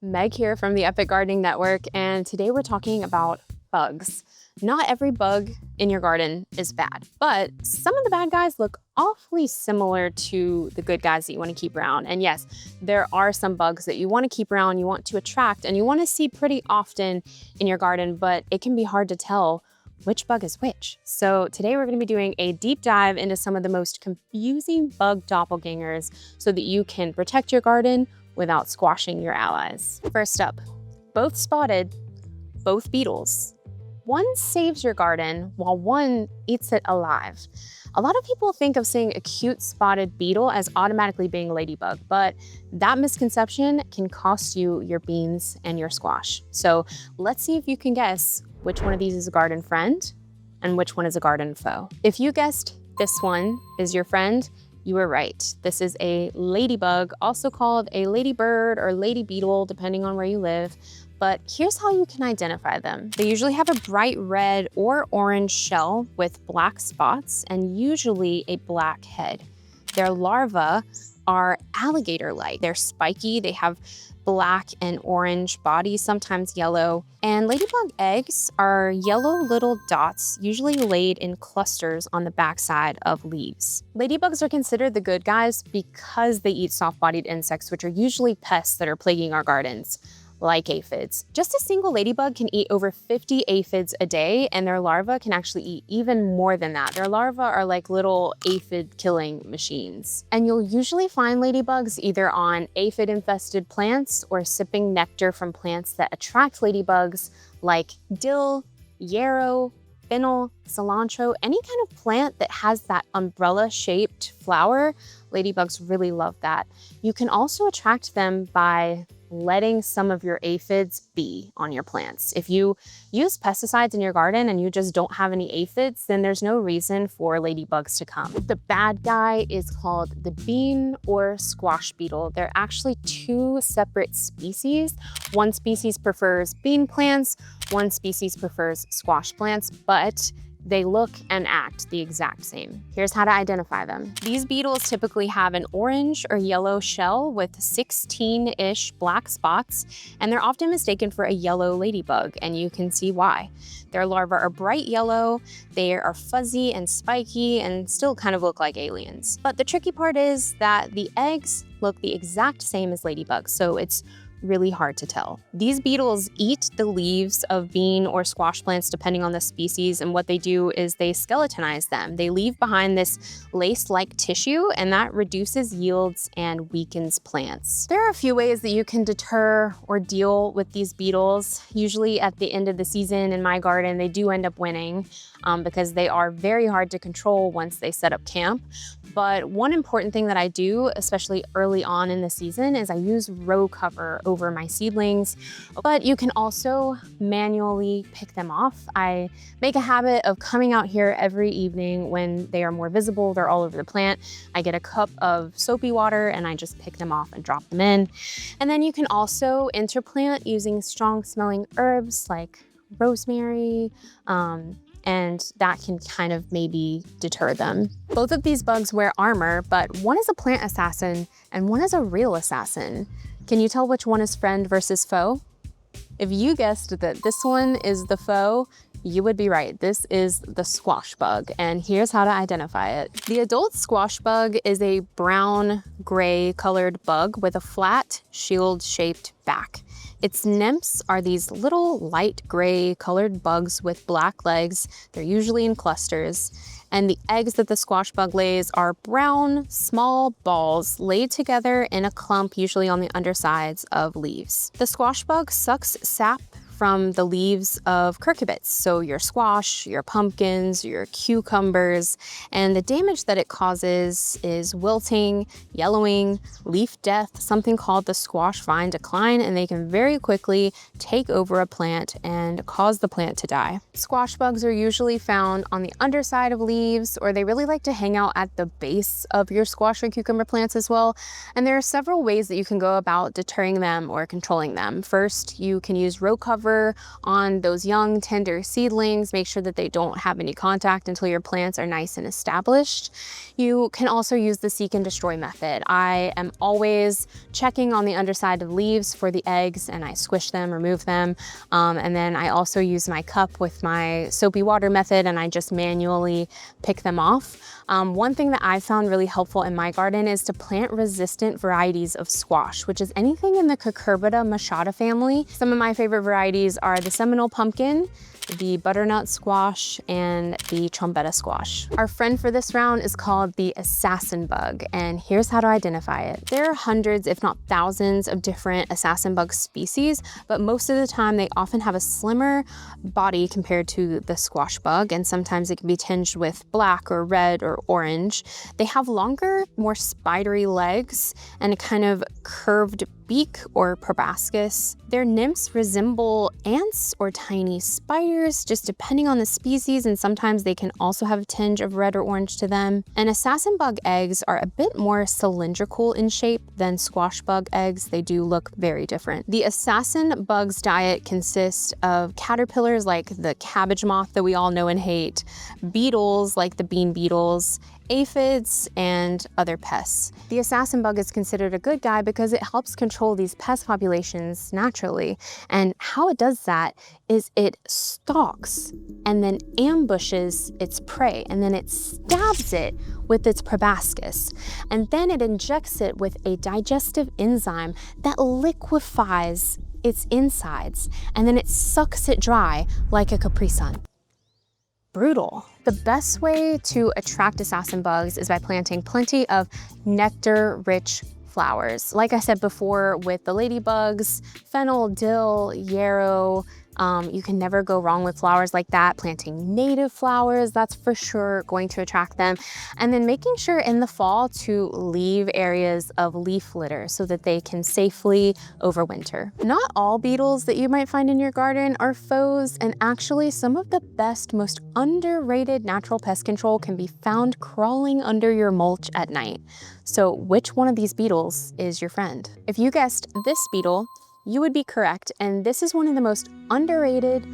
Meg here from the Epic Gardening Network, and today we're talking about bugs. Not every bug in your garden is bad, but some of the bad guys look awfully similar to the good guys that you want to keep around. And yes, there are some bugs that you want to keep around, you want to attract, and you want to see pretty often in your garden, but it can be hard to tell which bug is which. So today we're going to be doing a deep dive into some of the most confusing bug doppelgangers so that you can protect your garden without squashing your allies. First up, both spotted, both beetles. One saves your garden while one eats it alive. A lot of people think of seeing a cute spotted beetle as automatically being a ladybug, but that misconception can cost you your beans and your squash. So let's see if you can guess which one of these is a garden friend and which one is a garden foe. If you guessed this one is your friend, you were right. This is a ladybug, also called a ladybird or lady beetle, depending on where you live. But here's how you can identify them. They usually have a bright red or orange shell with black spots and usually a black head. Their larvae are alligator-like. They're spiky, they have black and orange bodies, sometimes yellow. And ladybug eggs are yellow little dots, usually laid in clusters on the backside of leaves. Ladybugs are considered the good guys because they eat soft-bodied insects, which are usually pests that are plaguing our gardens, like aphids. Just a single ladybug can eat over 50 aphids a day, and their larvae can actually eat even more than that. Their larvae are like little aphid killing machines. And you'll usually find ladybugs either on aphid-infested plants or sipping nectar from plants that attract ladybugs like dill, yarrow, fennel, cilantro, any kind of plant that has that umbrella-shaped flower. Ladybugs really love that. You can also attract them by letting some of your aphids be on your plants. If you use pesticides in your garden and you just don't have any aphids, then there's no reason for ladybugs to come. The bad guy is called the bean or squash beetle. They're actually two separate species. One species prefers bean plants, one species prefers squash plants, but they look and act the exact same. Here's how to identify them. These beetles typically have an orange or yellow shell with 16-ish black spots, and they're often mistaken for a yellow ladybug, and you can see why. Their larvae are bright yellow, they are fuzzy and spiky, and still kind of look like aliens. But the tricky part is that the eggs look the exact same as ladybugs, so it's really hard to tell. These beetles eat the leaves of bean or squash plants depending on the species, and what they do is they skeletonize them. They leave behind this lace-like tissue, and that reduces yields and weakens plants. There are a few ways that you can deter or deal with these beetles. Usually at the end of the season in my garden, they do end up winning because they are very hard to control once they set up camp. But one important thing that I do, especially early on in the season, is I use row cover over my seedlings, but you can also manually pick them off. I make a habit of coming out here every evening when they are more visible, they're all over the plant. I get a cup of soapy water and I just pick them off and drop them in. And then you can also interplant using strong smelling herbs like rosemary, and that can kind of maybe deter them. Both of these bugs wear armor, but one is a plant assassin and one is a real assassin. Can you tell which one is friend versus foe? If you guessed that this one is the foe, you would be right. This is the squash bug, and here's how to identify it. The adult squash bug is a brown-gray colored bug with a flat, shield-shaped back. Its nymphs are these little light gray colored bugs with black legs. They're usually in clusters. And the eggs that the squash bug lays are brown, small balls laid together in a clump, usually on the undersides of leaves. The squash bug sucks sap from the leaves of cucurbits, so your squash, your pumpkins, your cucumbers, and the damage that it causes is wilting, yellowing, leaf death, something called the squash vine decline, and they can very quickly take over a plant and cause the plant to die. Squash bugs are usually found on the underside of leaves, or they really like to hang out at the base of your squash or cucumber plants as well, and there are several ways that you can go about deterring them or controlling them. First, you can use row cover over on those young, tender seedlings. Make sure that they don't have any contact until your plants are nice and established. You can also use the seek and destroy method. I am always checking on the underside of leaves for the eggs, and I squish them, remove them. And then I also use my cup with my soapy water method, and I just manually pick them off. One thing that I found really helpful in my garden is to plant resistant varieties of squash, which is anything in the Cucurbita machata family. Some of my favorite varieties are the Seminole pumpkin, the butternut squash, and the trombetta squash. Our friend for this round is called the assassin bug, and here's how to identify it. There are hundreds, if not thousands, of different assassin bug species, but most of the time they often have a slimmer body compared to the squash bug, and sometimes it can be tinged with black or red or orange. They have longer, more spidery legs and a kind of curved beak or proboscis. Their nymphs resemble ants or tiny spiders, just depending on the species, and sometimes they can also have a tinge of red or orange to them. And assassin bug eggs are a bit more cylindrical in shape than squash bug eggs. They do look very different. The assassin bug's diet consists of caterpillars like the cabbage moth that we all know and hate, beetles like the bean beetles, aphids, and other pests. The assassin bug is considered a good guy because it helps control these pest populations naturally. And how it does that is it stalks and then ambushes its prey, and then it stabs it with its proboscis. And then it injects it with a digestive enzyme that liquefies its insides, and then it sucks it dry like a Capri Sun. Brutal. The best way to attract assassin bugs is by planting plenty of nectar-rich flowers. Like I said before with the ladybugs, fennel, dill, yarrow, you can never go wrong with flowers like that. Planting native flowers, that's for sure going to attract them. And then making sure in the fall to leave areas of leaf litter so that they can safely overwinter. Not all beetles that you might find in your garden are foes, and actually some of the best, most underrated natural pest control can be found crawling under your mulch at night. So which one of these beetles is your friend? If you guessed this beetle, you would be correct, and this is one of the most underrated,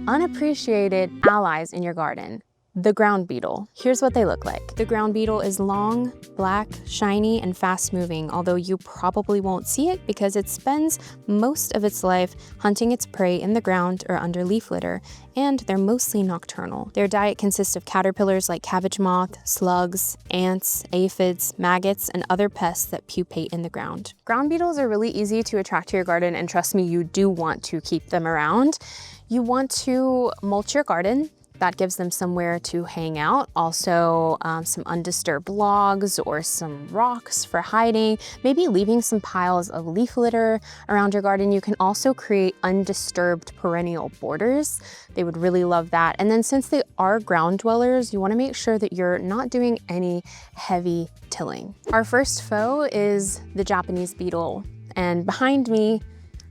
unappreciated allies in your garden, the ground beetle. Here's what they look like. The ground beetle is long, black, shiny, and fast moving, although you probably won't see it because it spends most of its life hunting its prey in the ground or under leaf litter, and they're mostly nocturnal. Their diet consists of caterpillars like cabbage moth, slugs, ants, aphids, maggots, and other pests that pupate in the ground. Ground beetles are really easy to attract to your garden, and trust me, you do want to keep them around. You want to mulch your garden. That gives them somewhere to hang out. Also, some undisturbed logs or some rocks for hiding, maybe leaving some piles of leaf litter around your garden. You can also create undisturbed perennial borders. They would really love that. And then since they are ground dwellers, you wanna make sure that you're not doing any heavy tilling. Our first foe is the Japanese beetle. And behind me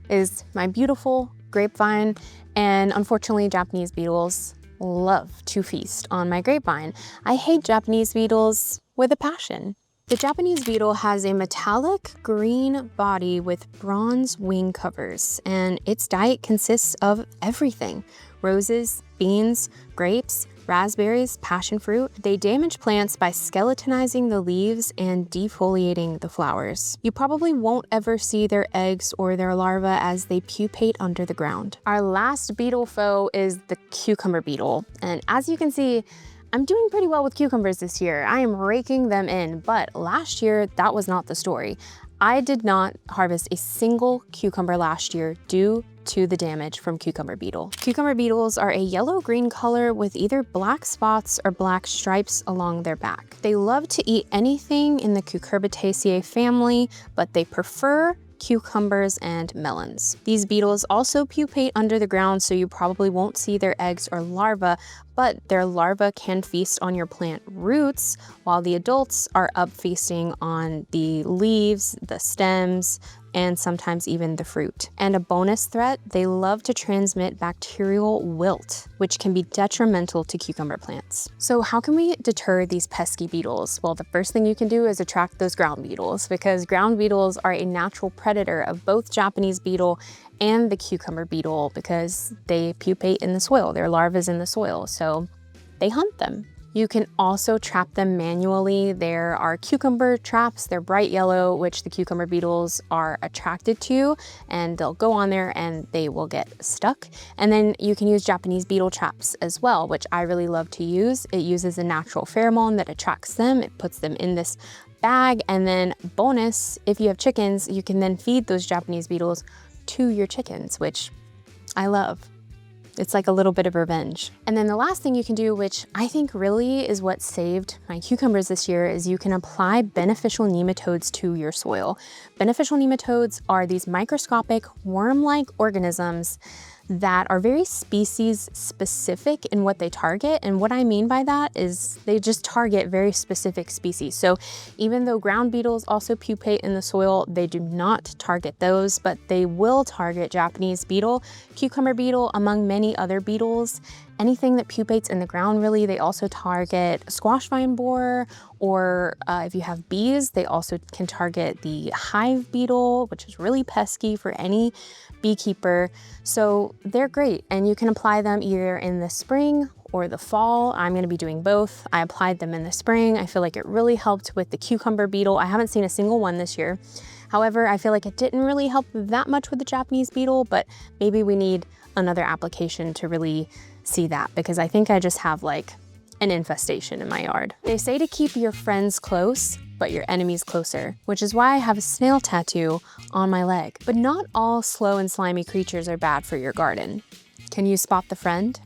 is my beautiful grapevine. And unfortunately, Japanese beetles love to feast on my grapevine. I hate Japanese beetles with a passion. The Japanese beetle has a metallic green body with bronze wing covers, and its diet consists of everything: roses, beans, grapes, raspberries, passion fruit. They damage plants by skeletonizing the leaves and defoliating the flowers. You probably won't ever see their eggs or their larvae as they pupate under the ground. Our last beetle foe is the cucumber beetle. And as you can see, I'm doing pretty well with cucumbers this year. I am raking them in, but last year, that was not the story. I did not harvest a single cucumber last year due to the damage from cucumber beetle. Cucumber beetles are a yellow-green color with either black spots or black stripes along their back. They love to eat anything in the Cucurbitaceae family, but they prefer cucumbers and melons. These beetles also pupate under the ground, so you probably won't see their eggs or larvae, but their larvae can feast on your plant roots, while the adults are up feasting on the leaves, the stems, and sometimes even the fruit. And a bonus threat, they love to transmit bacterial wilt, which can be detrimental to cucumber plants. So how can we deter these pesky beetles? Well, the first thing you can do is attract those ground beetles, because ground beetles are a natural predator of both Japanese beetle and the cucumber beetle because they pupate in the soil. Their larvae is in the soil, so they hunt them. You can also trap them manually. There are cucumber traps. They're bright yellow, which the cucumber beetles are attracted to, and they'll go on there and they will get stuck. And then you can use Japanese beetle traps as well, which I really love to use. It uses a natural pheromone that attracts them. It puts them in this bag, and then bonus, if you have chickens, you can then feed those Japanese beetles to your chickens, which I love. It's like a little bit of revenge. And then the last thing you can do, which I think really is what saved my cucumbers this year, is you can apply beneficial nematodes to your soil. Beneficial nematodes are these microscopic worm-like organisms that are very species specific in what they target. And what I mean by that is they just target very specific species. So even though ground beetles also pupate in the soil, they do not target those, but they will target Japanese beetle, cucumber beetle, among many other beetles. Anything that pupates in the ground, really. They also target squash vine borer, or if you have bees, they also can target the hive beetle, which is really pesky for any beekeeper. So they're great, and you can apply them either in the spring or the fall. I'm gonna be doing both. I applied them in the spring. I feel like it really helped with the cucumber beetle. I haven't seen a single one this year. However, I feel like it didn't really help that much with the Japanese beetle, but maybe we need another application to really see that, because I think I just have like an infestation in my yard. They say to keep your friends close, but your enemies closer, which is why I have a snail tattoo on my leg. But not all slow and slimy creatures are bad for your garden. Can you spot the friend?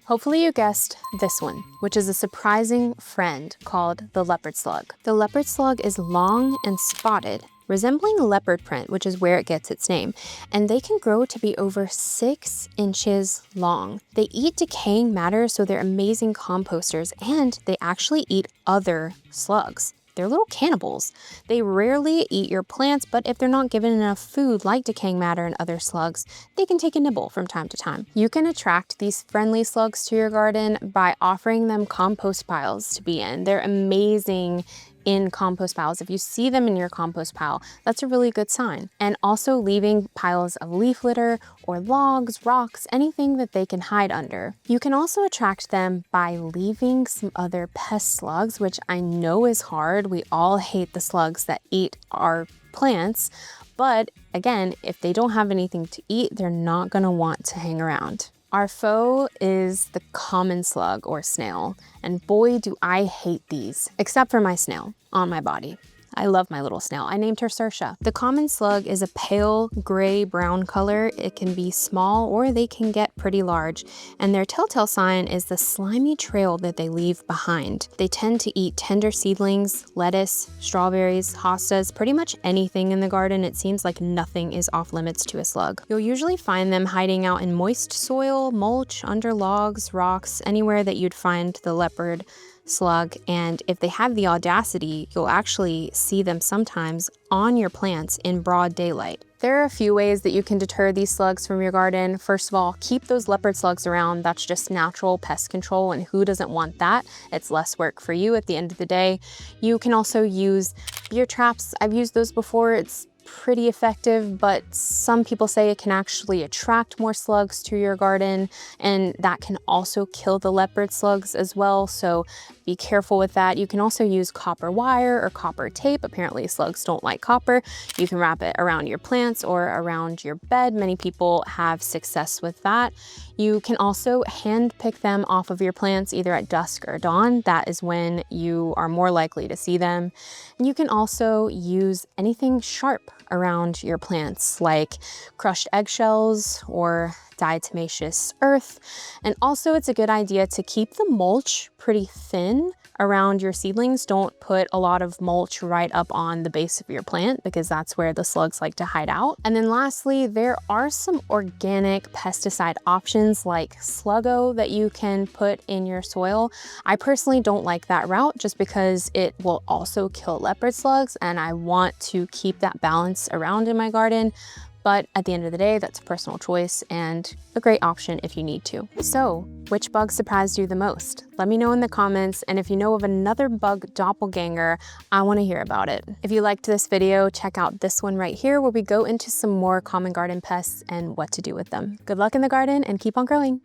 Hopefully you guessed this one, which is a surprising friend called the leopard slug. The leopard slug is long and spotted, resembling a leopard print, which is where it gets its name, and they can grow to be over 6 inches long. They eat decaying matter, so they're amazing composters, and they actually eat other slugs. They're little cannibals. They rarely eat your plants, but if they're not given enough food like decaying matter and other slugs, they can take a nibble from time to time. You can attract these friendly slugs to your garden by offering them compost piles to be in. They're amazing in compost piles. If you see them in your compost pile, that's a really good sign. And also leaving piles of leaf litter or logs, rocks, anything that they can hide under. You can also attract them by leaving some other pest slugs, which I know is hard. We all hate the slugs that eat our plants, but again, if they don't have anything to eat, they're not gonna want to hang around. Our foe is the common slug or snail, and boy do I hate these, except for my snail on my body. I love my little snail. I named her Saoirse. The common slug is a pale gray-brown color. It can be small or they can get pretty large, and their telltale sign is the slimy trail that they leave behind. They tend to eat tender seedlings, lettuce, strawberries, hostas, pretty much anything in the garden. It seems like nothing is off limits to a slug. You'll usually find them hiding out in moist soil, mulch, under logs, rocks, anywhere that you'd find the leopard slug, and if they have the audacity, you'll actually see them sometimes on your plants in broad daylight. There are a few ways that you can deter these slugs from your garden. First of all, keep those leopard slugs around. That's just natural pest control, and who doesn't want that? It's less work for you at the end of the day. You can also use beer traps. I've used those before. It's pretty effective, but some people say it can actually attract more slugs to your garden, and that can also kill the leopard slugs as well, so be careful with that. You can also use copper wire or copper tape. Apparently slugs don't like copper. You can wrap it around your plants or around your bed. Many people have success with that. You can also hand pick them off of your plants either at dusk or dawn. That is when you are more likely to see them. And you can also use anything sharp around your plants, like crushed eggshells or diatomaceous earth. And also it's a good idea to keep the mulch pretty thin around your seedlings. Don't put a lot of mulch right up on the base of your plant, because that's where the slugs like to hide out. And then lastly, there are some organic pesticide options like Sluggo that you can put in your soil. I personally don't like that route just because it will also kill leopard slugs, and I want to keep that balance around in my garden. But at the end of the day, that's a personal choice and a great option if you need to. So, which bug surprised you the most? Let me know in the comments, and if you know of another bug doppelganger, I want to hear about it. If you liked this video, check out this one right here where we go into some more common garden pests and what to do with them. Good luck in the garden and keep on growing.